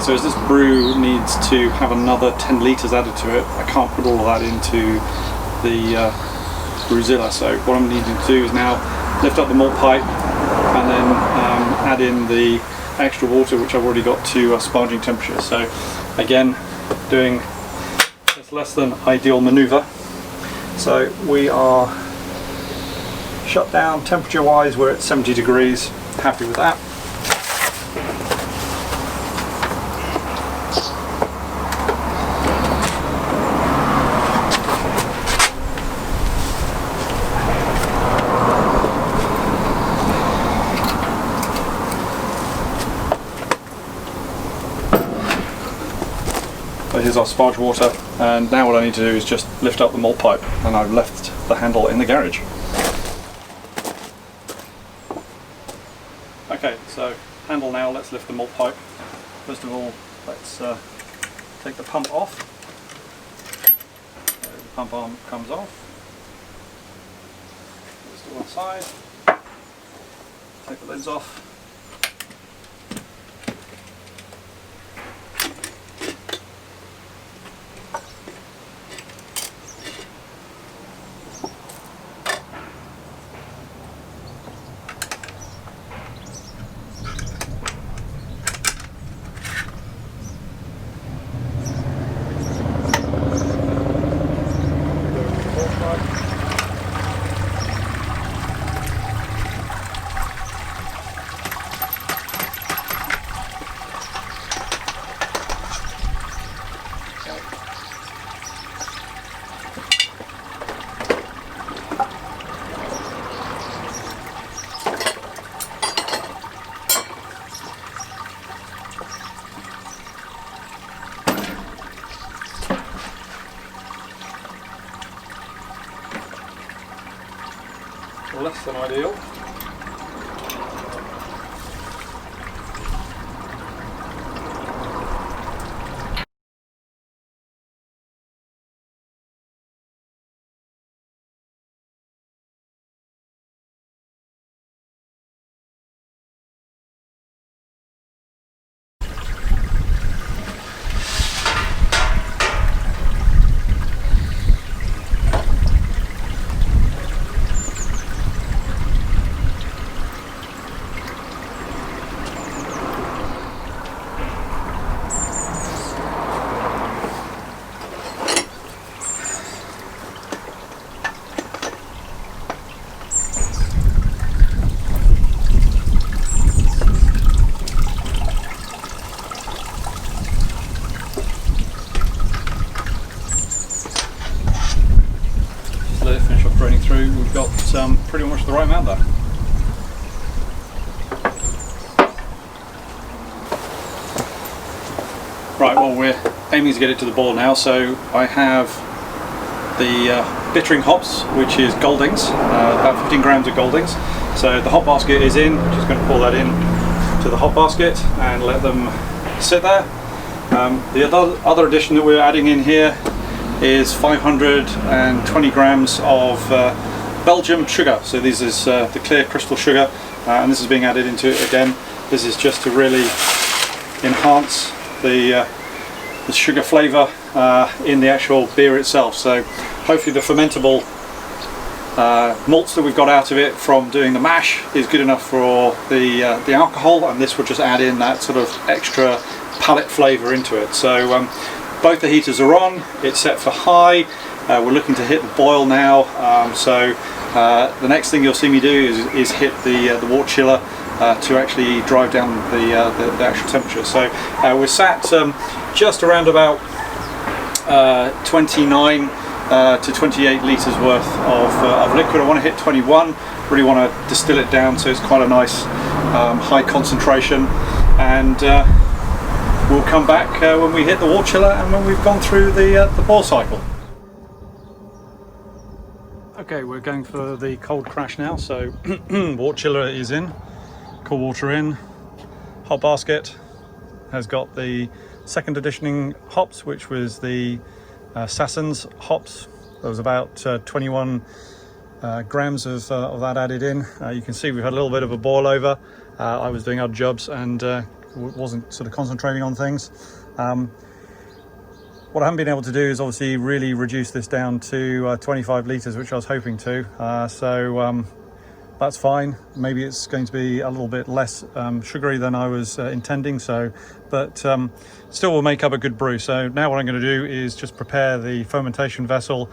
so as this brew needs to have another 10 litres added to it, I can't put all of that into the Brewzilla. So what I'm needing to do is now lift up the malt pipe and then add in the extra water, which I've already got to sparging temperature. So again, doing this less than ideal manoeuvre. So we are shut down temperature wise, we're at 70 degrees, happy with that. So here's our sparge water, and now what I need to do is just lift up the malt pipe, and I've left the handle in the garage. Okay, so handle now, let's lift the malt pipe. First of all, let's take the pump off. So the pump arm comes off. Just to one side. Take the lids off. Less than ideal. Let it finish off draining through. We've got pretty much the right amount there. Right, well, we're aiming to get it to the boil now, so I have the bittering hops, which is Goldings, about 15 grams of Goldings. So the hop basket is in, just going to pour that in to the hop basket and let them sit there. The other addition that we're adding in here is 520 grams of Belgium sugar. So this is the clear crystal sugar, and this is being added into it again. This is just to really enhance the sugar flavour in the actual beer itself. So hopefully the fermentable malts that we've got out of it from doing the mash is good enough for the alcohol, and this will just add in that sort of extra palate flavour into it. So both the heaters are on, it's set for high, we're looking to hit the boil now, so the next thing you'll see me do is hit the wort chiller to actually drive down the actual temperature. So we're sat just around about 29 to 28 litres worth of liquid. I want to hit 21, really want to distill it down so it's quite a nice high concentration, and we'll come back when we hit the wort chiller and when we've gone through the boil cycle. Okay, we're going for the cold crash now, so wort chiller is in, cool water in, hop basket has got the second additioning hops, which was the Saaz hops. There was about 21 grams of that added in. You can see we've had a little bit of a boil over. I was doing odd jobs and wasn't sort of concentrating on things. What I haven't been able to do is obviously really reduce this down to 25 litres, which I was hoping to. So that's fine. Maybe it's going to be a little bit less sugary than I was intending. But still will make up a good brew. So now what I'm going to do is just prepare the fermentation vessel,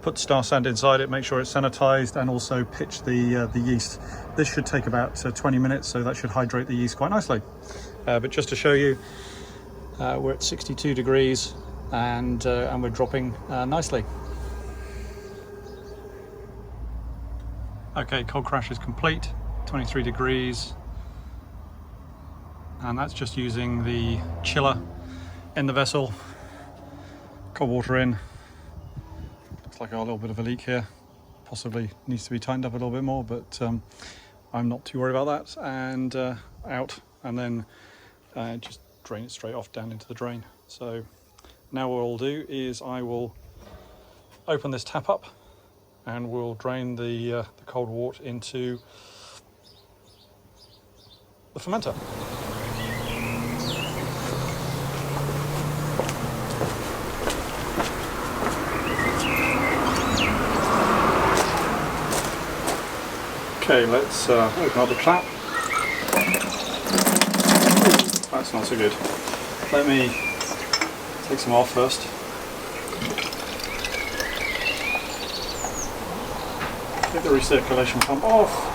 put star sand inside it, make sure it's sanitized, and also pitch the yeast. This should take about 20 minutes, so that should hydrate the yeast quite nicely. But just to show you, we're at 62 degrees. And we're dropping nicely. Okay, cold crash is complete, 23 degrees. And that's just using the chiller in the vessel. Cold water in. Looks like a little bit of a leak here. Possibly needs to be tightened up a little bit more, but I'm not too worried about that. And out, and then just drain it straight off down into the drain. So now what I'll do is I will open this tap up and we'll drain the cold wort into the fermenter. Okay, let's open up the tap. That's not so good. Let me take some off first. Get the recirculation pump off.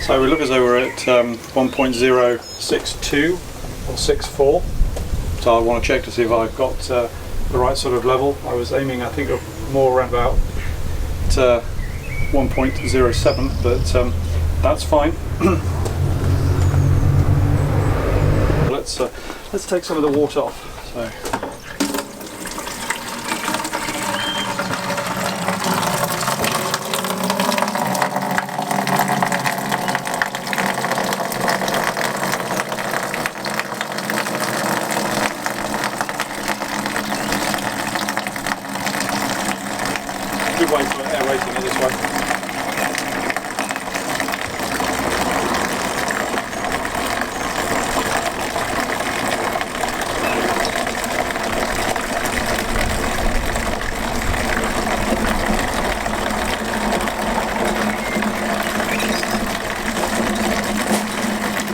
So we look as though we're at 1.062 or 64. So I want to check to see if I've got the right sort of level. I was aiming, I think, more around about 1.07, but that's fine. Let's take some of the water off. So. Good way for aerating it this way.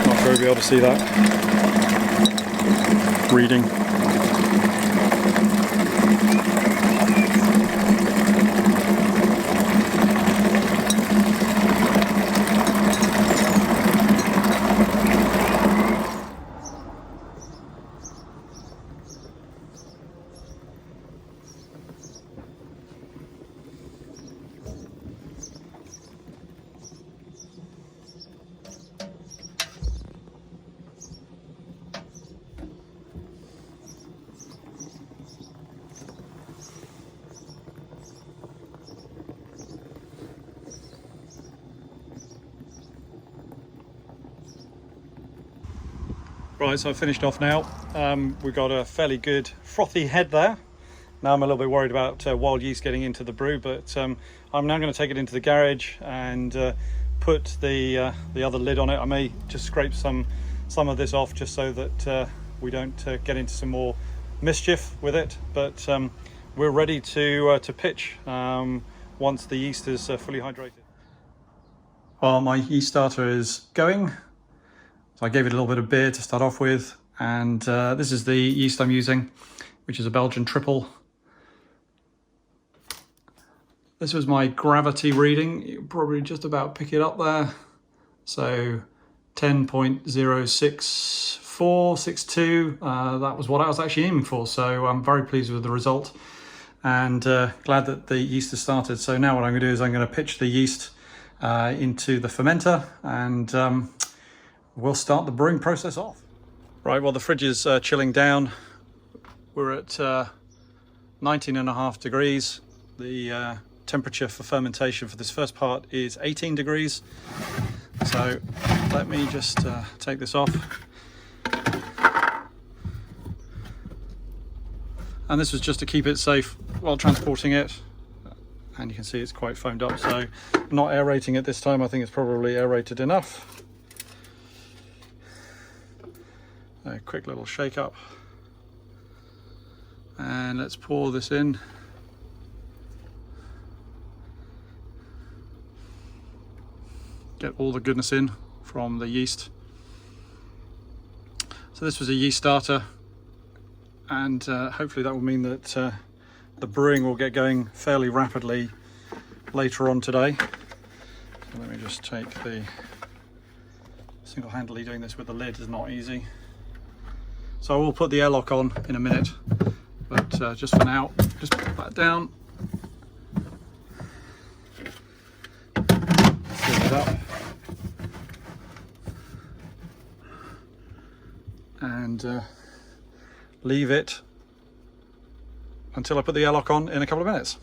Not sure you'll be able to see that reading. Right, so I've finished off now. We've got a fairly good frothy head there. Now I'm a little bit worried about wild yeast getting into the brew, but I'm now going to take it into the garage and put the other lid on it. I may just scrape some of this off just so that we don't get into some more mischief with it. But we're ready to pitch once the yeast is fully hydrated. Well, my yeast starter is going. So I gave it a little bit of beer to start off with, and this is the yeast I'm using, which is a Belgian triple. This was my gravity reading. You can probably just about pick it up there. So 10.06462, that was what I was actually aiming for. So I'm very pleased with the result and glad that the yeast has started. So now what I'm going to do is I'm going to pitch the yeast into the fermenter and we'll start the brewing process off. Right, well the fridge is chilling down. We're at 19.5 degrees. The temperature for fermentation for this first part is 18 degrees. So let me just take this off. And this was just to keep it safe while transporting it. And you can see it's quite foamed up, so I'm not aerating it this time. I think it's probably aerated enough. A quick little shake up. And let's pour this in. Get all the goodness in from the yeast. So this was a yeast starter, and hopefully that will mean that the brewing will get going fairly rapidly later on today. So let me just take the single-handedly doing this with the lid is not easy. So I will put the airlock on in a minute, but just for now, just put that down. Seal it up. And leave it until I put the airlock on in a couple of minutes.